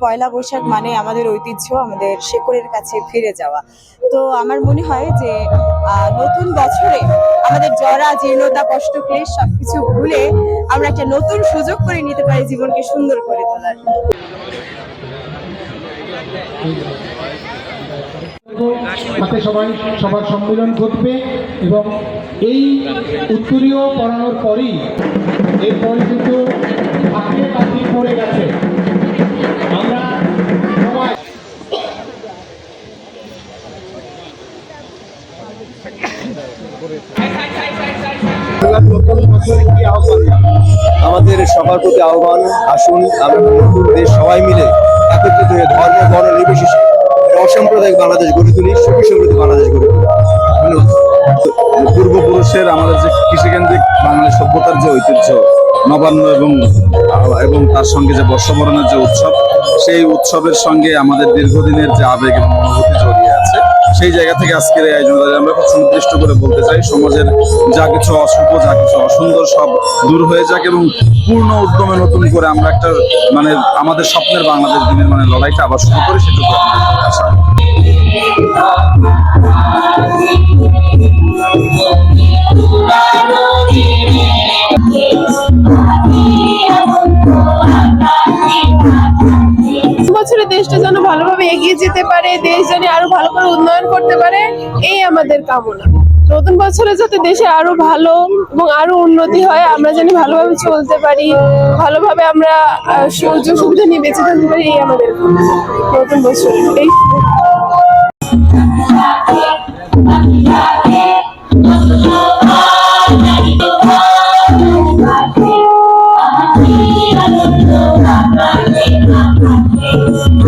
পয়লা বৈশাখ মানে আমাদের ঐতিহ্য, আমাদের শেকড়ের কাছে ফিরে যাওয়া। তো আমার মনে হয় যে নতুন বছরে আমাদের জরা জীর্ণতা কষ্ট ক্লেশ সবকিছু ভুলে আমরা একটা নতুন সুযোগ করে নিতে পারি জীবনকে সুন্দর করে তোলার। হাতে সবাই সবার সম্মেলন ঘটবে এবং এই উত্তরীয় পড়ানোর পরই এরপরে কিন্তু হাতে কাঠি পড়ে গেছে। আমরা সবাই আমাদের সবার প্রতি আহ্বান, আসুন আমরা নতুন দেশ সবাই মিলে একত্রিত হয়ে ধর্ম বর্ণ নির্বিশেষে অসাম্প্রদায়িক বাংলাদেশ গড়ে তুলি, সুখী সমৃদ্ধ বাংলাদেশ গড়ে তুলি। পূর্বপুরুষের আমাদের যে কৃষিকেন্দ্রিক বাঙালি সভ্যতার যে ঐতিহ্য, নবান্ন এবং তার সঙ্গে যে বর্ষবরণের যে উৎসব, সেই উৎসবের সঙ্গে আমাদের দীর্ঘদিনের যে আবেগ এবং অনুভূতি জড়িয়ে আছে, সেই জায়গা থেকে আজকের এই আয়োজন আমরা খুব সুনির্দিষ্ট করে বলতে চাই, সমাজের যা কিছু অশুভ, যা কিছু অসুন্দর সব দূর হয়ে যাক এবং পূর্ণ উদ্যমে নতুন করে আমরা একটা আমাদের স্বপ্নের বাংলাদেশ দিনের লড়াইটা আবার শুরু করি, সেটুকু আমাদের আশা। বছরে দেশটা যেন ভালোভাবে এগিয়ে যেতে পারে, দেশ যেন আরো ভালো করে উন্নয়ন করতে পারে, এই আমাদের কামনা। নতুন বছরে যাতে দেশে আরো ভালো এবং আরো উন্নতি হয়, আমরা যেন ভালোভাবে চলতে পারি, ভালোভাবে আমরা সুযোগ সুবিধা নিয়ে বেঁচে থাকতে পারি, এই আমাদের নতুন বছর। এই